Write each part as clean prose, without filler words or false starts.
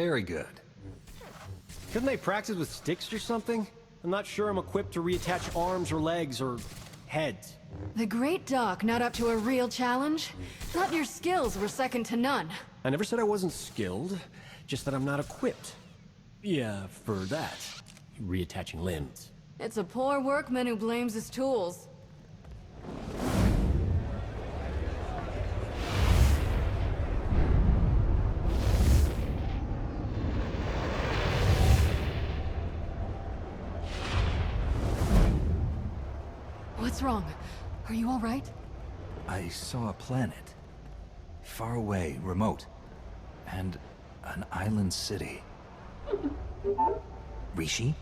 Very good. Couldn't they practice with sticks or something? I'm not sure I'm equipped to reattach arms or legs or heads. The Great Doc not up to a real challenge? Thought your skills were second to none. I never said I wasn't skilled, just that I'm not equipped. Yeah, for that. Reattaching limbs. It's a poor workman who blames his tools. What's wrong? Are you all right? I saw a planet. Far away, remote. And an island city. Rishi?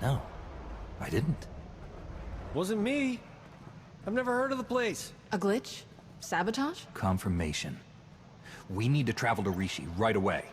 No, I didn't. Wasn't me. I've never heard of the place. A glitch? Sabotage? Confirmation. We need to travel to Rishi right away.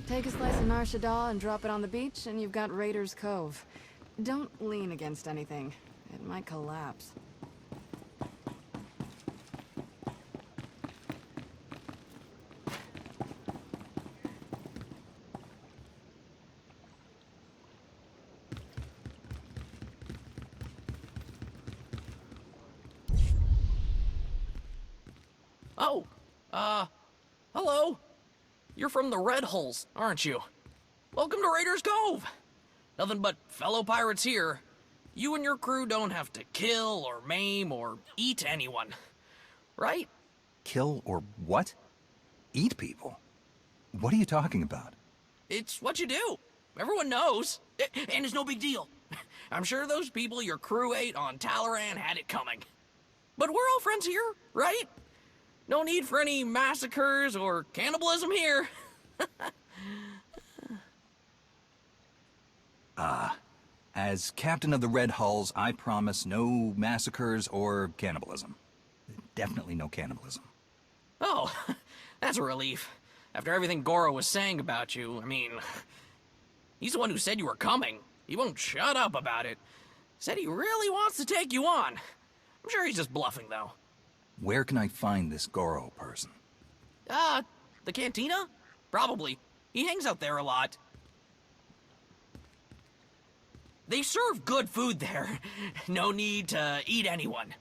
Take a slice of Nar Shaddaa and drop it on the beach, and you've got Raiders Cove. Don't lean against anything. It might collapse. Oh, hello? You're from the Red Hulls, aren't you? Welcome to Raiders Cove. Nothing but fellow pirates here. You and your crew don't have to kill or maim or eat anyone. Right? Kill or what? Eat people? What are you talking about? It's what you do. Everyone knows. And it's no big deal. I'm sure those people your crew ate on Talaran had it coming. But we're all friends here, right? No need for any massacres or cannibalism here. As captain of the Red Hulls, I promise no massacres or cannibalism. Definitely no cannibalism. Oh, that's a relief. After everything Goro was saying about you, I mean... He's the one who said you were coming. He won't shut up about it. Said he really wants to take you on. I'm sure he's just bluffing, though. Where can I find this Goro person? The cantina? Probably. He hangs out there a lot. They serve good food there. No need to eat anyone.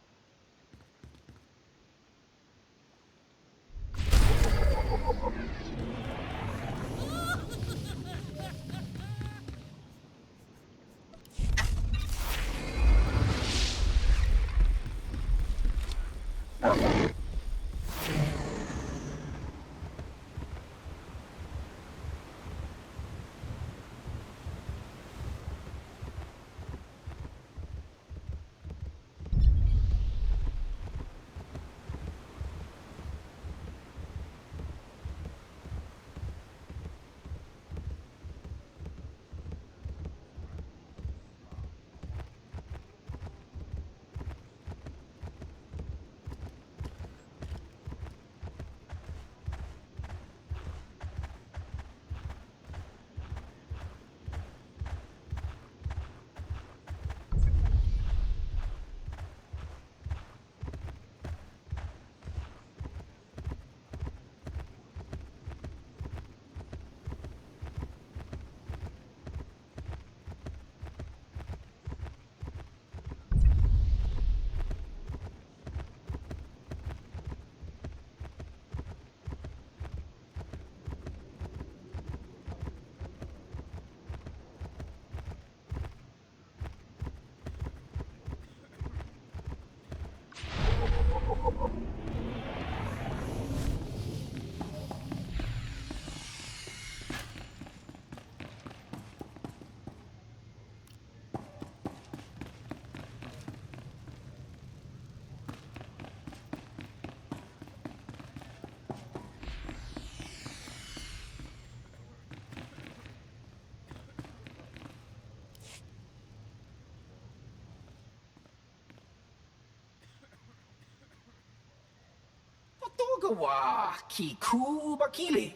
Togawa Kiku Bakili.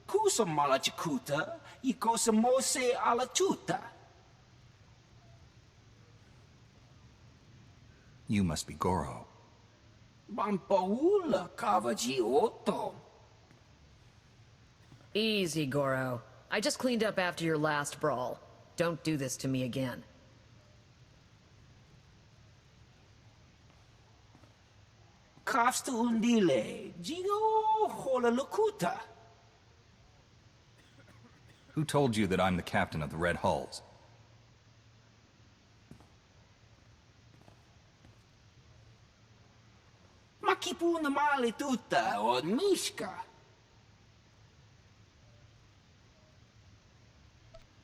Kusa Malachakuta, Ikosa Mose Alachuta. You must be Goro. Bampaula Kavaji Oto. Easy, Goro. I just cleaned up after your last brawl. Don't do this to me again. Kafsta Undile, Jigo Holalukuta. Who told you that I'm the captain of the Red Hulls? Makipuna Mali Tuta or Mishka.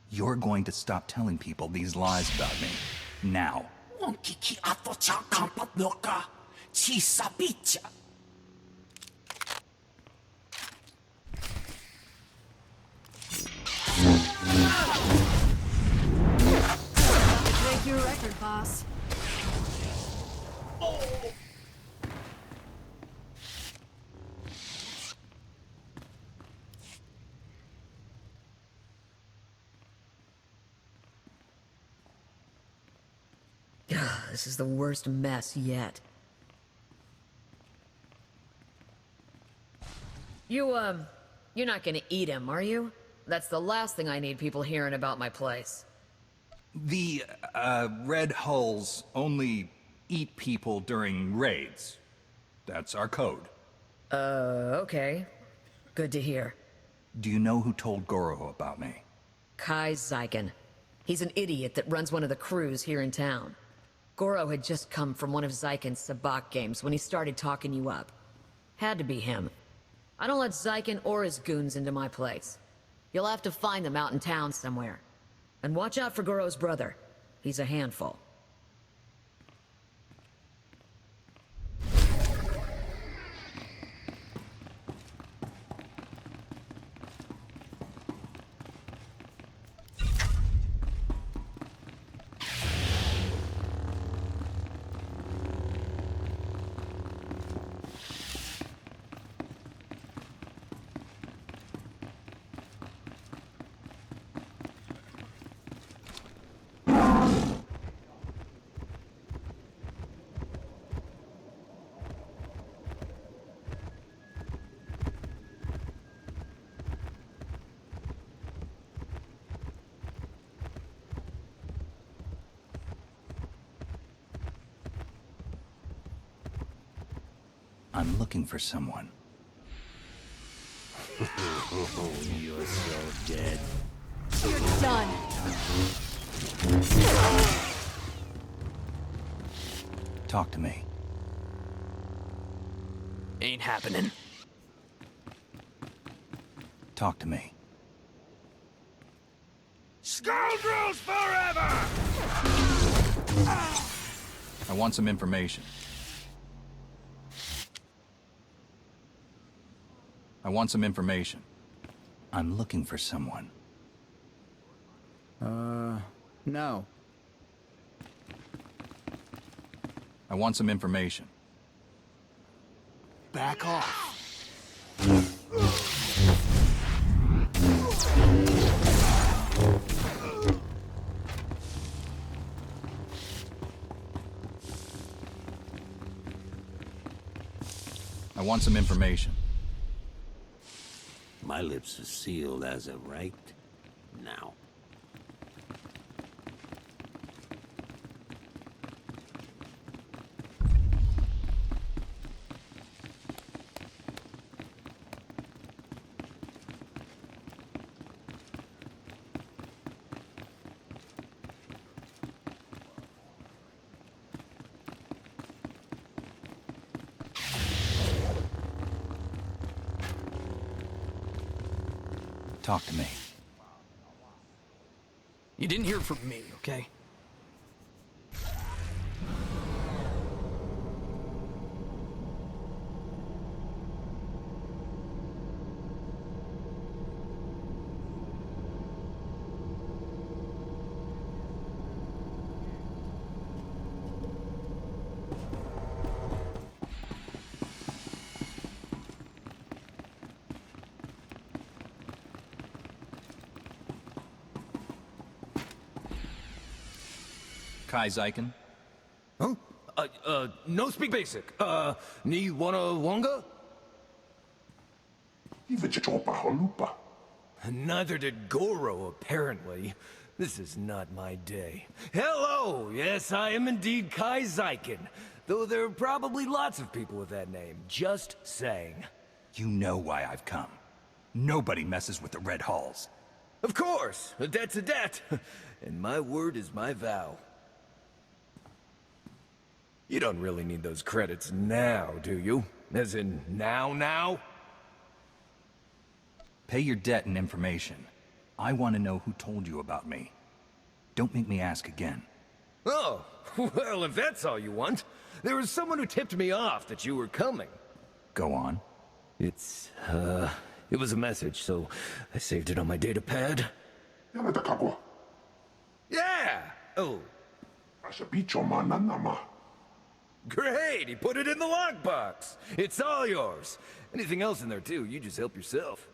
You're going to stop telling people these lies about me. Now. Monkiki Atocha Kampatnoka, Chisapicha. Break your record, boss. This is the worst mess yet. You're not gonna eat him, are you? That's the last thing I need people hearing about my place. The, Red Hulls only eat people during raids. That's our code. Okay. Good to hear. Do you know who told Goro about me? Kai Zyken. He's an idiot that runs one of the crews here in town. Goro had just come from one of Zyken's sabacc games when he started talking you up. Had to be him. I don't let Zyken or his goons into my place. You'll have to find them out in town somewhere. And watch out for Goro's brother. He's a handful. I'm looking for someone. You're so dead. You're done. Talk to me. Ain't happening. Talk to me. Scoundrels forever! I want some information. I want some information. I'm looking for someone. No. I want some information. Back off. I want some information. My lips are sealed as of right now. Talk to me. You didn't hear it from me, okay? Kai Zyken? Huh? No speak basic. Ni wanna wonga? Neither did Goro, apparently. This is not my day. Hello! Yes, I am indeed Kai Zyken. Though there are probably lots of people with that name. Just saying. You know why I've come. Nobody messes with the Red Halls. Of course! A debt's a debt. And my word is my vow. You don't really need those credits now, do you? As in, now? Pay your debt and information. I want to know who told you about me. Don't make me ask again. Oh, well, if that's all you want. There was someone who tipped me off that you were coming. Go on. It was a message, so I saved it on my data pad. Yeah! Oh. Great, he put it in the lockbox. It's all yours. Anything else in there too, you just help yourself.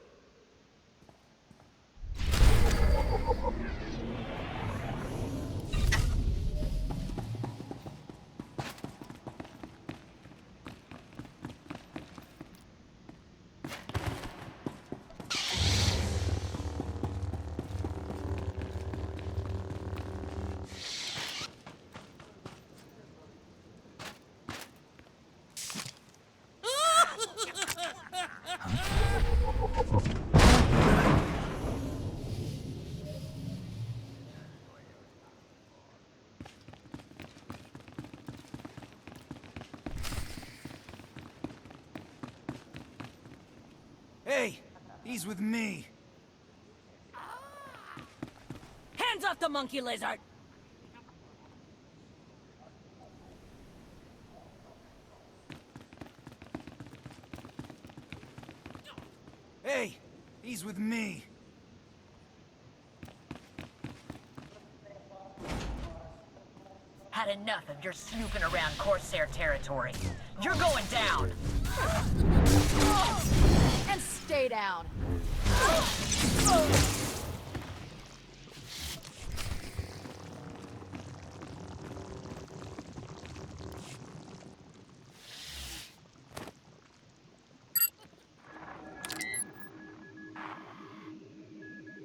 Hey, he's with me. Hands off the monkey lizard! Hey, he's with me. Had enough of your snooping around Corsair territory. You're going down! And stay down.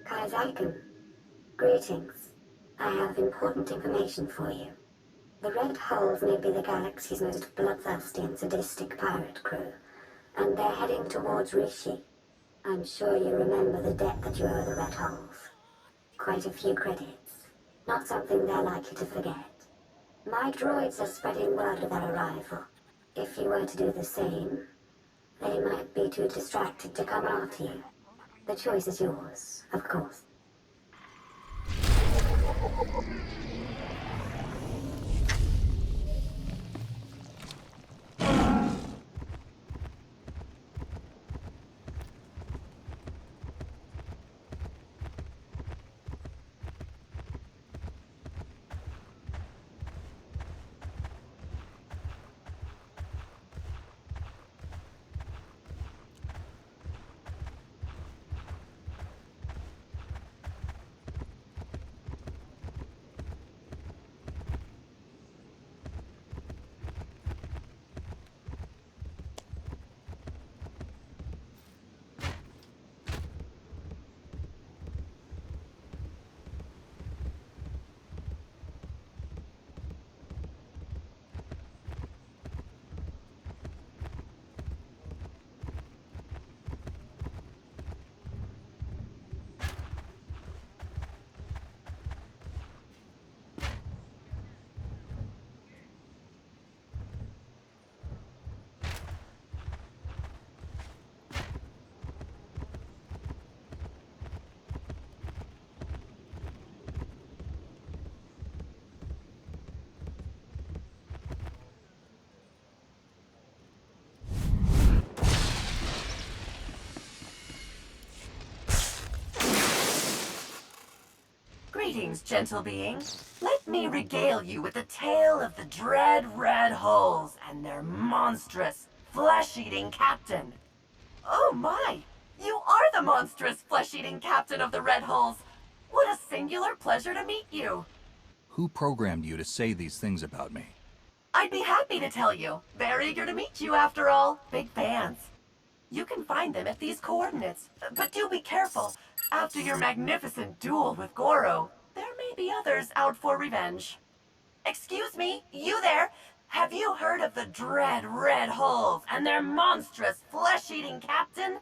Kaizaikun, greetings. I have important information for you. The Red Hulls may be the galaxy's most bloodthirsty and sadistic pirate crew, and they're heading towards Rishi. I'm sure you remember the debt that you owe the Red Hulls. Quite a few credits. Not something they're likely to forget. My droids are spreading word of their arrival. If you were to do the same, they might be too distracted to come after you. The choice is yours, of course. Greetings, gentle being. Let me regale you with a tale of the dread Red Hulls and their monstrous, flesh-eating captain. Oh my! You are the monstrous, flesh-eating captain of the Red Hulls! What a singular pleasure to meet you! Who programmed you to say these things about me? I'd be happy to tell you. Very eager to meet you, after all. Big fans. You can find them at these coordinates, but do be careful. After your magnificent duel with Goro, there may be others out for revenge. Excuse me, you there? Have you heard of the dread Red Hulls and their monstrous flesh-eating captain?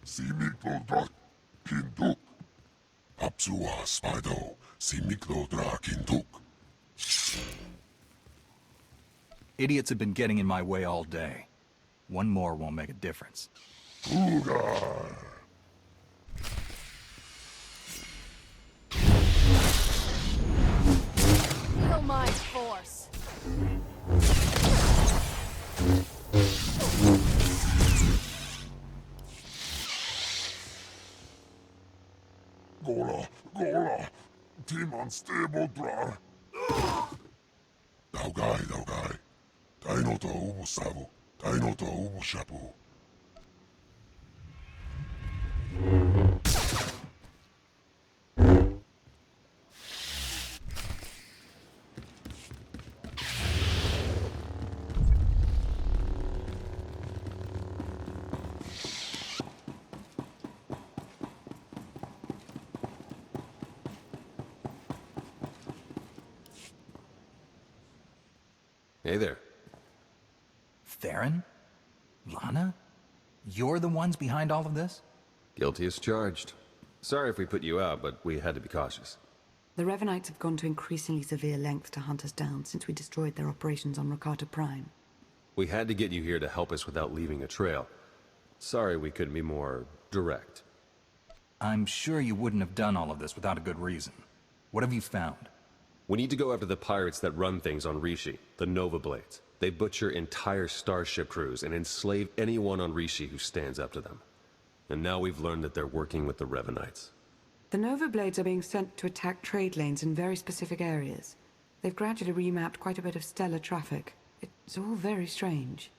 Simiklodra kinduk. Apsua spido. Simiklodra kinduk. Idiots have been getting in my way all day. One more won't make a difference. Ugar. Feel my force. unstable. Daugai. Dino to ubu sabu. Dino to ubu shabu. Hey there. Theron? Lana? You're the ones behind all of this? Guilty as charged. Sorry if we put you out, but we had to be cautious. The Revanites have gone to increasingly severe lengths to hunt us down since we destroyed their operations on Rakata Prime. We had to get you here to help us without leaving a trail. Sorry we couldn't be more direct. I'm sure you wouldn't have done all of this without a good reason. What have you found? We need to go after the pirates that run things on Rishi, the Nova Blades. They butcher entire starship crews and enslave anyone on Rishi who stands up to them. And now we've learned that they're working with the Revanites. The Nova Blades are being sent to attack trade lanes in very specific areas. They've gradually remapped quite a bit of stellar traffic. It's all very strange.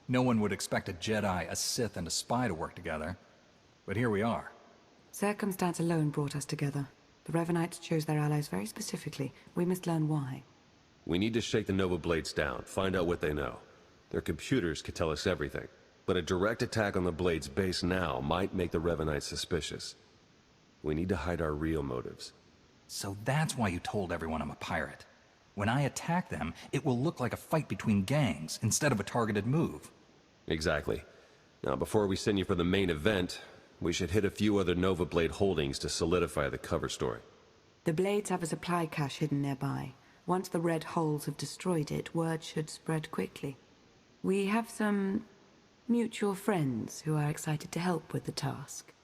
No one would expect a Jedi, a Sith, and a spy to work together. But here we are. Circumstance alone brought us together. The Revanites chose their allies very specifically. We must learn why. We need to shake the Nova Blades down, find out what they know. Their computers could tell us everything. But a direct attack on the Blades base now might make the Revanites suspicious. We need to hide our real motives. So that's why you told everyone I'm a pirate. When I attack them, it will look like a fight between gangs instead of a targeted move. Exactly. Now, before we send you for the main event, we should hit a few other Nova Blade holdings to solidify the cover story. The Blades have a supply cache hidden nearby. Once the Red Holes have destroyed it, word should spread quickly. We have some mutual friends who are excited to help with the task.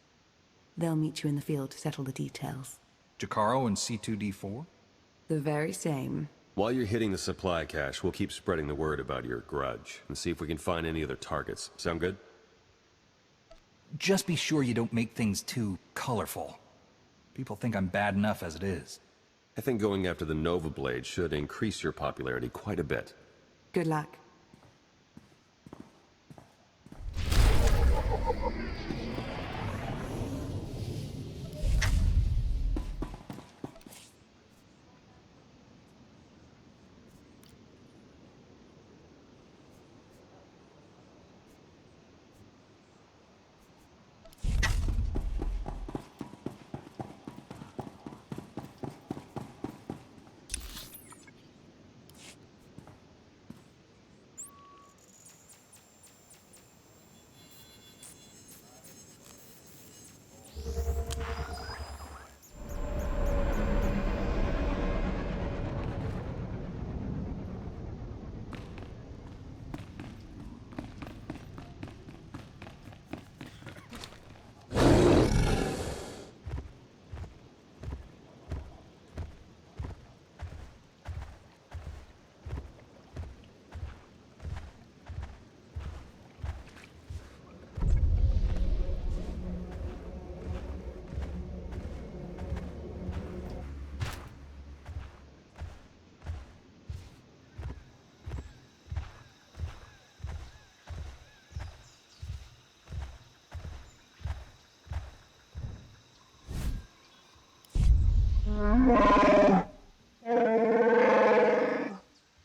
They'll meet you in the field to settle the details. Jakaro and C2D4? The very same. While you're hitting the supply cache, we'll keep spreading the word about your grudge and see if we can find any other targets. Sound good? Just be sure you don't make things too colorful. People think I'm bad enough as it is. I think going after the Nova Blade should increase your popularity quite a bit. Good luck.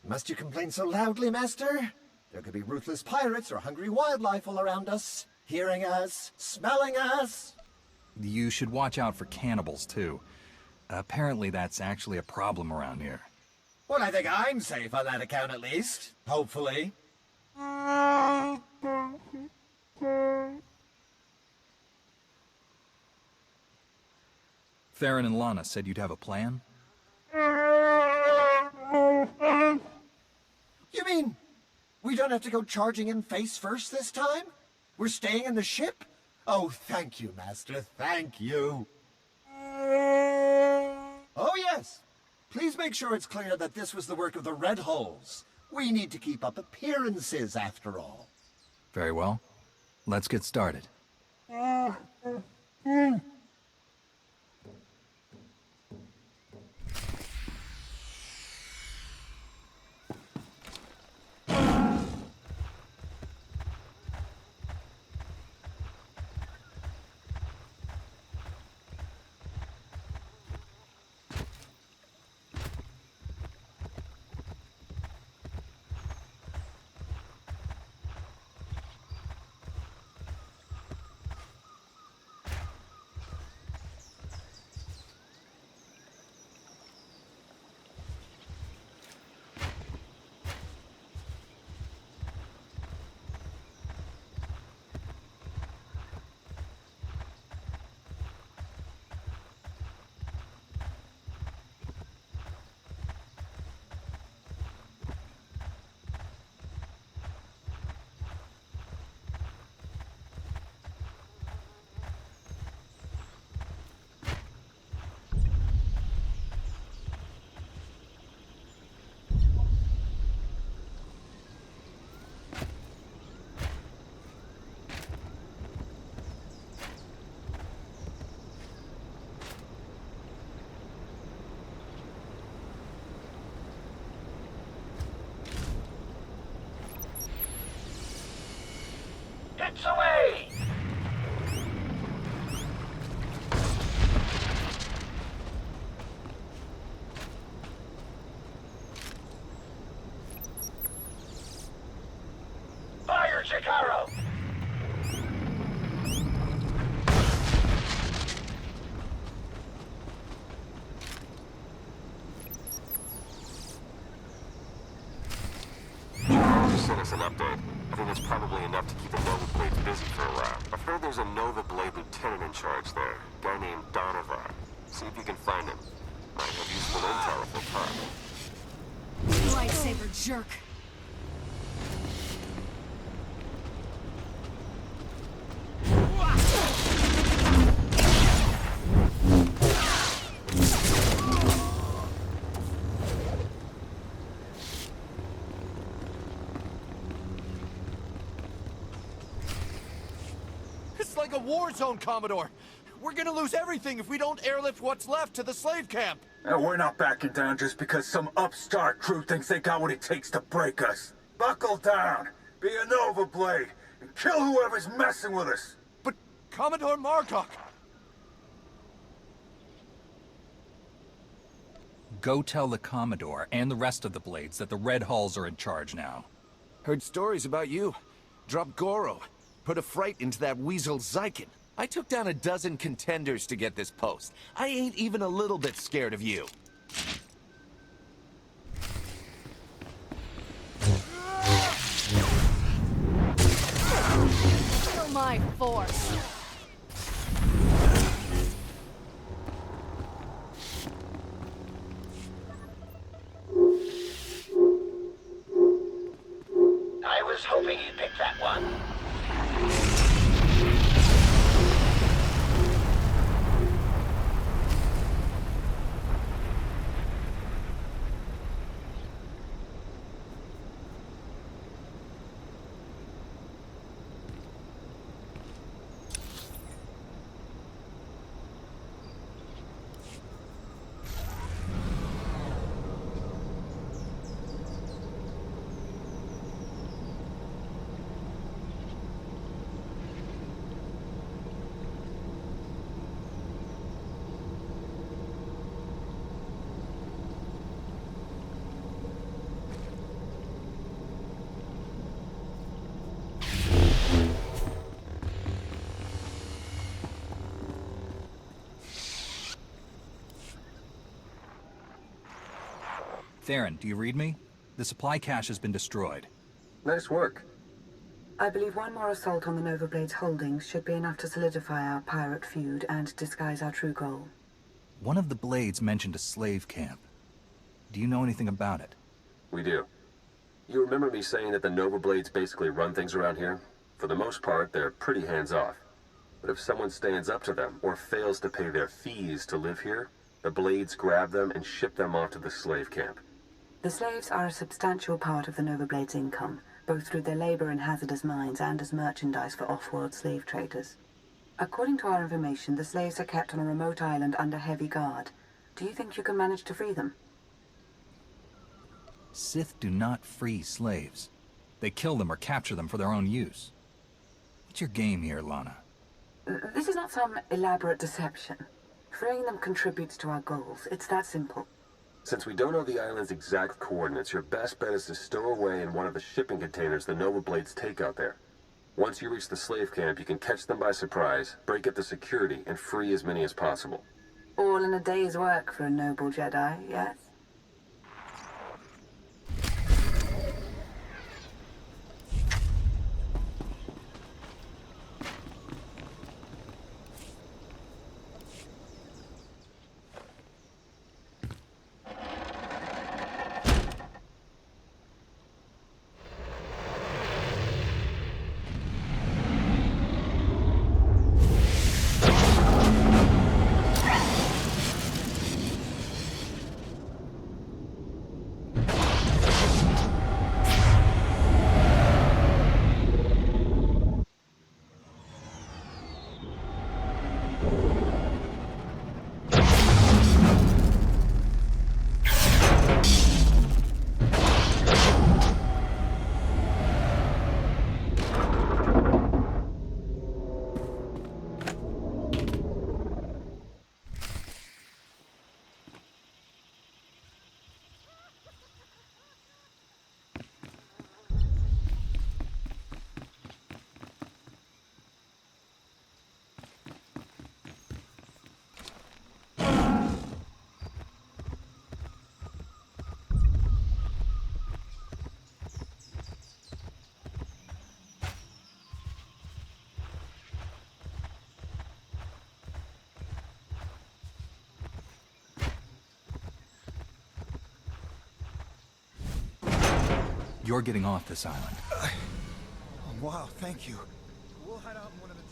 Must you complain so loudly, Master? There could be ruthless pirates or hungry wildlife all around us, hearing us, smelling us. You should watch out for cannibals, too. Apparently that's actually a problem around here. Well, I think I'm safe on that account at least. Hopefully. Theron and Lana said you'd have a plan? You mean we don't have to go charging in face first this time? We're staying in the ship? Oh, thank you, Master, thank you. Oh, yes. Please make sure it's clear that this was the work of the Red Holes. We need to keep up appearances, after all. Very well. Let's get started. Gets away! Fire, Chikaro! Just sent us an update. I think it's probably enough to keep the Nova Blades busy for a while. I've heard there's a Nova Blade lieutenant in charge there, a guy named Donovan. See if you can find him. Might have useful intel if they talk. Lightsaber jerk. It's like a war zone, Commodore. We're gonna lose everything if we don't airlift what's left to the slave camp. We're not backing down just because some upstart crew thinks they got what it takes to break us. Buckle down, be a Nova Blade, and kill whoever's messing with us. But Commodore Marcock... Go tell the Commodore and the rest of the Blades that the Red Hulls are in charge now. Heard stories about you. Dropped Goro. Put a fright into that weasel Zyken. I took down a dozen contenders to get this post. I ain't even a little bit scared of you. Feel my force. I was hoping you'd pick that one. Theron, do you read me? The supply cache has been destroyed. Nice work. I believe one more assault on the Nova Blade's holdings should be enough to solidify our pirate feud and disguise our true goal. One of the Blades mentioned a slave camp. Do you know anything about it? We do. You remember me saying that the Nova Blades basically run things around here? For the most part, they're pretty hands-off. But if someone stands up to them or fails to pay their fees to live here, the Blades grab them and ship them off to the slave camp. The slaves are a substantial part of the Nova Blade's income, both through their labor in hazardous mines and as merchandise for off-world slave traders. According to our information, the slaves are kept on a remote island under heavy guard. Do you think you can manage to free them? Sith do not free slaves. They kill them or capture them for their own use. What's your game here, Lana? This is not some elaborate deception. Freeing them contributes to our goals. It's that simple. Since we don't know the island's exact coordinates, your best bet is to stow away in one of the shipping containers the Nova Blades take out there. Once you reach the slave camp, you can catch them by surprise, break up the security, and free as many as possible. All in a day's work for a noble Jedi, yes? You're getting off this island. Wow, thank you. We'll head out in one of the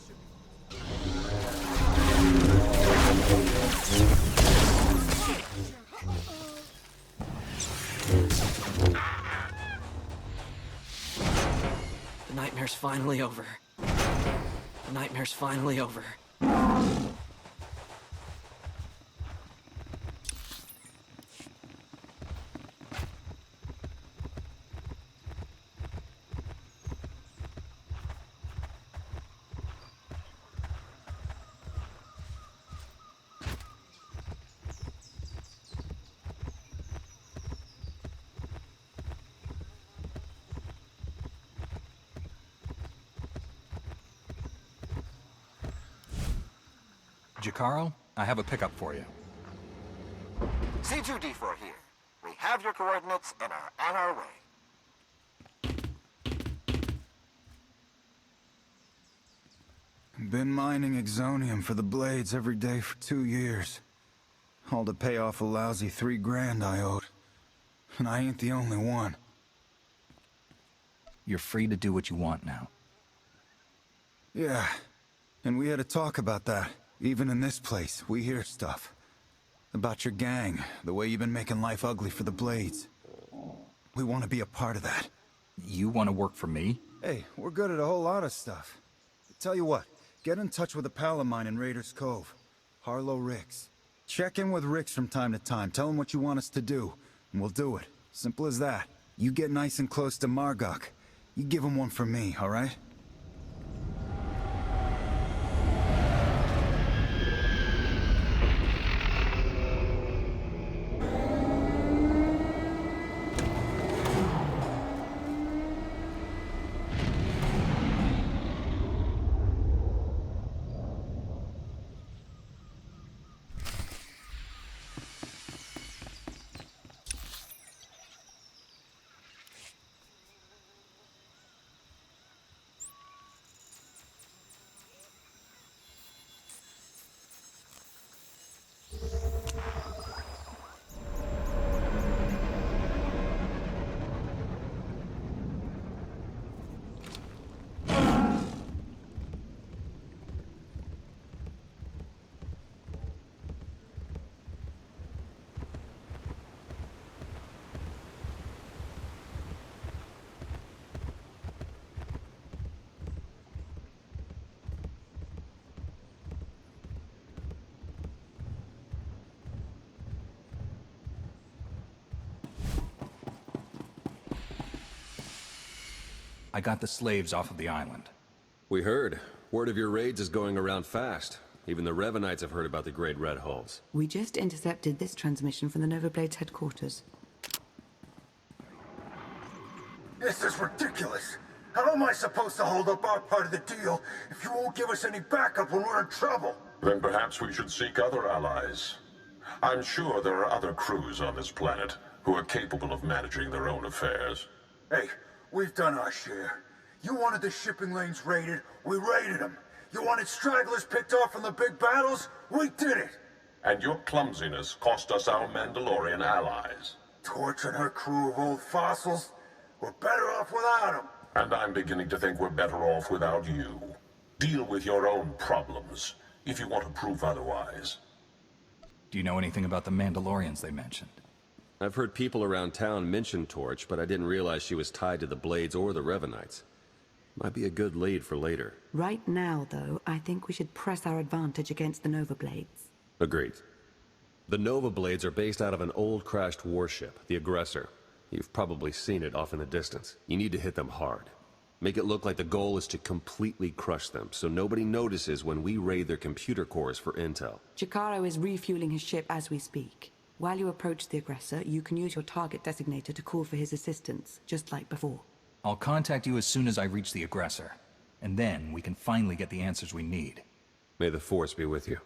The nightmare's finally over. The nightmare's finally over. Jacaro, I have a pickup for you. SWTOR here. We have your coordinates and are on our way. Been mining exonium for the blades every day for 2 years. All to pay off a lousy $3 grand I owed. And I ain't the only one. You're free to do what you want now. Yeah, and we had a talk about that. Even in this place, we hear stuff. About your gang, the way you've been making life ugly for the Blades. We want to be a part of that. You want to work for me? Hey, we're good at a whole lot of stuff. Tell you what, get in touch with a pal of mine in Raiders Cove. Harlow Ricks. Check in with Ricks from time to time, tell him what you want us to do, and we'll do it. Simple as that. You get nice and close to Margok. You give him one for me, alright? I got the slaves off of the island. We heard. Word of your raids is going around fast. Even the Revanites have heard about the Great Red Hulls. We just intercepted this transmission from the Nova Blades headquarters. This is ridiculous. How am I supposed to hold up our part of the deal if you won't give us any backup when we're in trouble? Then perhaps we should seek other allies. I'm sure there are other crews on this planet who are capable of managing their own affairs. Hey, we've done our share. You wanted the shipping lanes raided, we raided them. You wanted stragglers picked off from the big battles, we did it. And your clumsiness cost us our Mandalorian allies. Torch and her crew of old fossils, we're better off without them. And I'm beginning to think we're better off without you. Deal with your own problems, if you want to prove otherwise. Do you know anything about the Mandalorians they mentioned? I've heard people around town mention Torch, but I didn't realize she was tied to the Blades or the Revanites. Might be a good lead for later. Right now, though, I think we should press our advantage against the Nova Blades. Agreed. The Nova Blades are based out of an old crashed warship, the Aggressor. You've probably seen it off in the distance. You need to hit them hard. Make it look like the goal is to completely crush them, so nobody notices when we raid their computer cores for intel. Jacaro is refueling his ship as we speak. While you approach the Aggressor, you can use your target designator to call for his assistance, just like before. I'll contact you as soon as I reach the Aggressor. And then we can finally get the answers we need. May the Force be with you.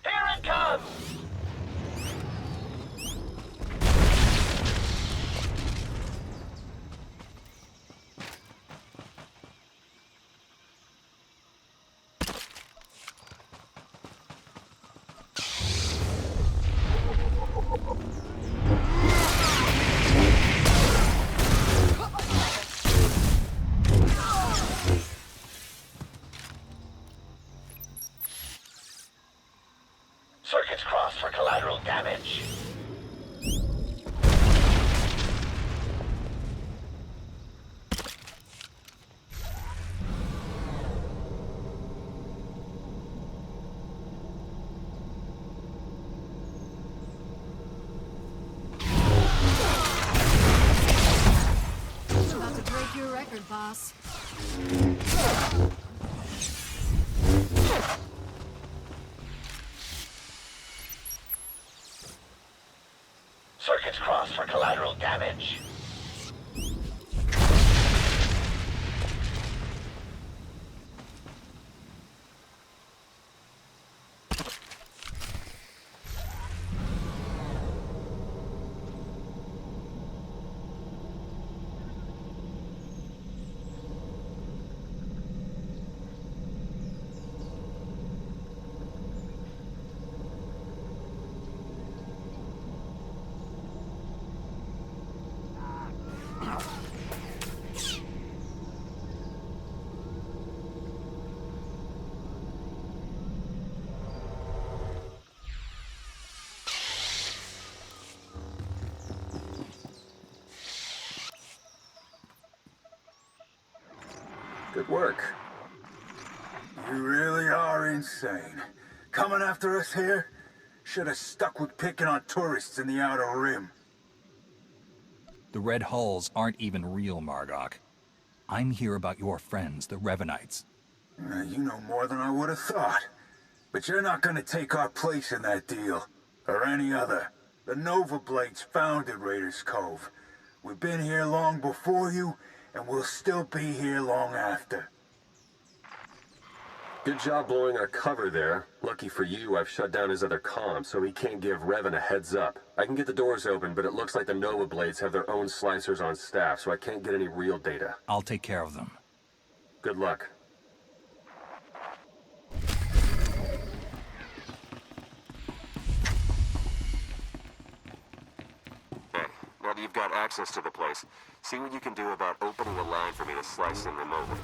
Here it comes! Circuits crossed for collateral damage. About to break your record, boss. Circuits crossed for collateral damage. Good work. You really are insane. Coming after us here? Should have stuck with picking on tourists in the Outer Rim. The Red Hulls aren't even real, Margok. I'm here about your friends, the Revanites. You know more than I would have thought. But you're not gonna take our place in that deal. Or any other. The Nova Blades founded Raiders Cove. We've been here long before you, and we'll still be here long after. Good job blowing our cover there. Lucky for you, I've shut down his other comms, so he can't give Revan a heads up. I can get the doors open, but it looks like the Nova Blades have their own slicers on staff, so I can't get any real data. I'll take care of them. Good luck. Hey, now that you've got access to the place, see what you can do about opening a line for me to slice in remotely.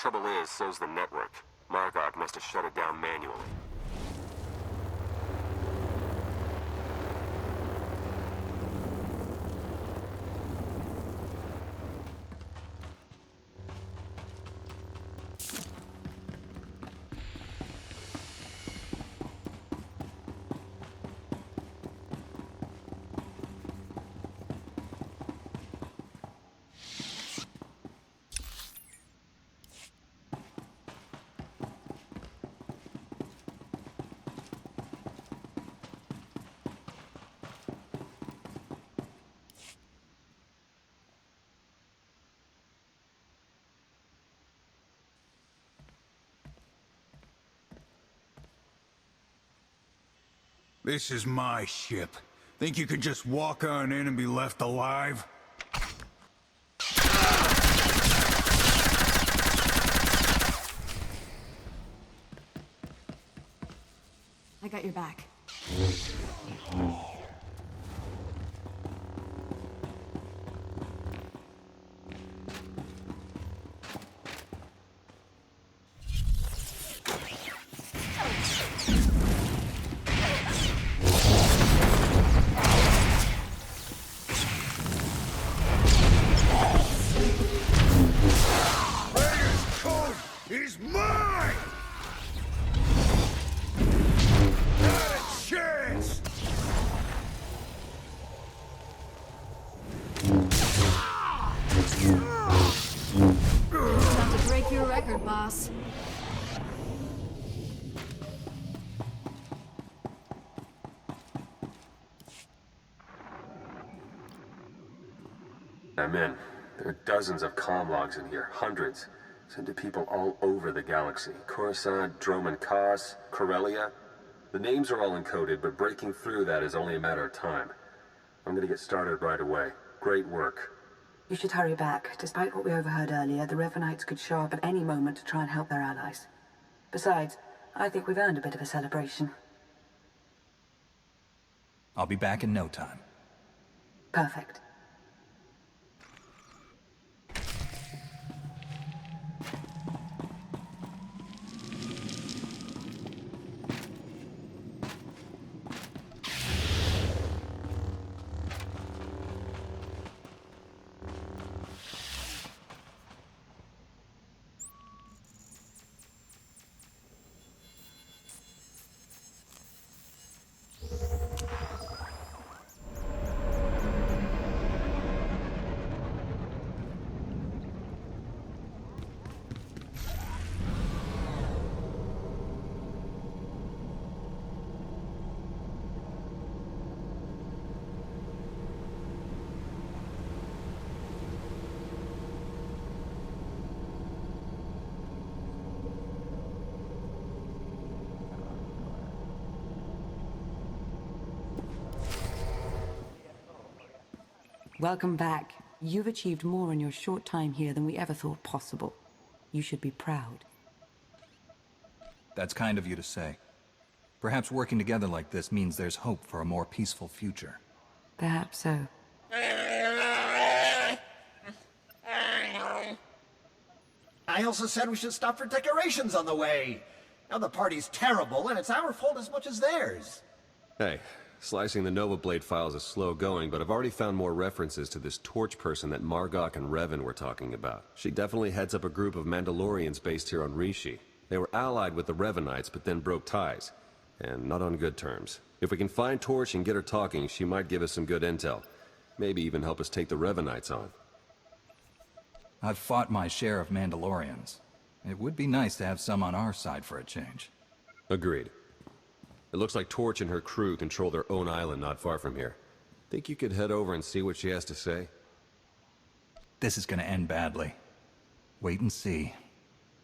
Trouble is, so's the network. Margok must have shut it down manually. This is my ship. Think you could just walk on in and be left alive? I got your back. Is mine! Not a chance! About to break your record, boss. I'm in. There are dozens of comm logs in here, hundreds. Sent to people all over the galaxy. Coruscant, Droman Kos, Corellia. The names are all encoded, but breaking through that is only a matter of time. I'm gonna get started right away. Great work. You should hurry back. Despite what we overheard earlier, the Revanites could show up at any moment to try and help their allies. Besides, I think we've earned a bit of a celebration. I'll be back in no time. Perfect. Welcome back. You've achieved more in your short time here than we ever thought possible. You should be proud. That's kind of you to say. Perhaps working together like this means there's hope for a more peaceful future. Perhaps so. I also said we should stop for decorations on the way. Now the party's terrible, and it's our fault as much as theirs. Hey, slicing the Nova Blade files is slow going, but I've already found more references to this torch person that Margok and Revan were talking about. She definitely heads up a group of Mandalorians based here on Rishi. They were allied with the Revanites, but then broke ties. And not on good terms. If we can find Torch and get her talking, she might give us some good intel. Maybe even help us take the Revanites on. I've fought my share of Mandalorians. It would be nice to have some on our side for a change. Agreed. It looks like Torch and her crew control their own island not far from here. Think you could head over and see what she has to say? This is gonna end badly. Wait and see.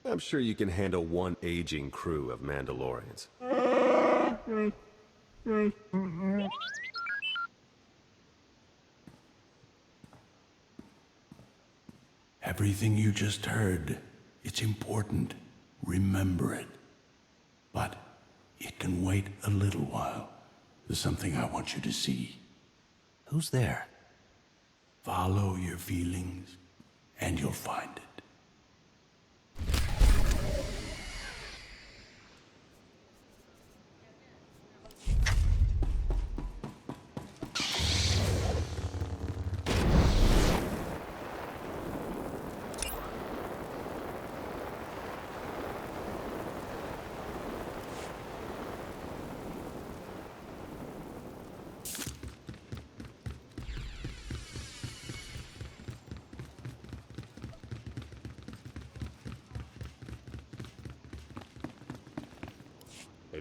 I'm sure you can handle one aging crew of Mandalorians. Everything you just heard, it's important. Remember it. But it can wait a little while. There's something I want you to see. Who's there? Follow your feelings, and you'll find it.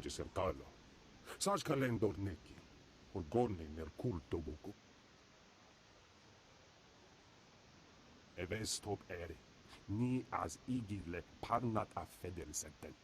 lege cercalo. Saj kalendor neki. Orgone ner kulto buku. Evestop eri. Ni az igile parnat a federsetten.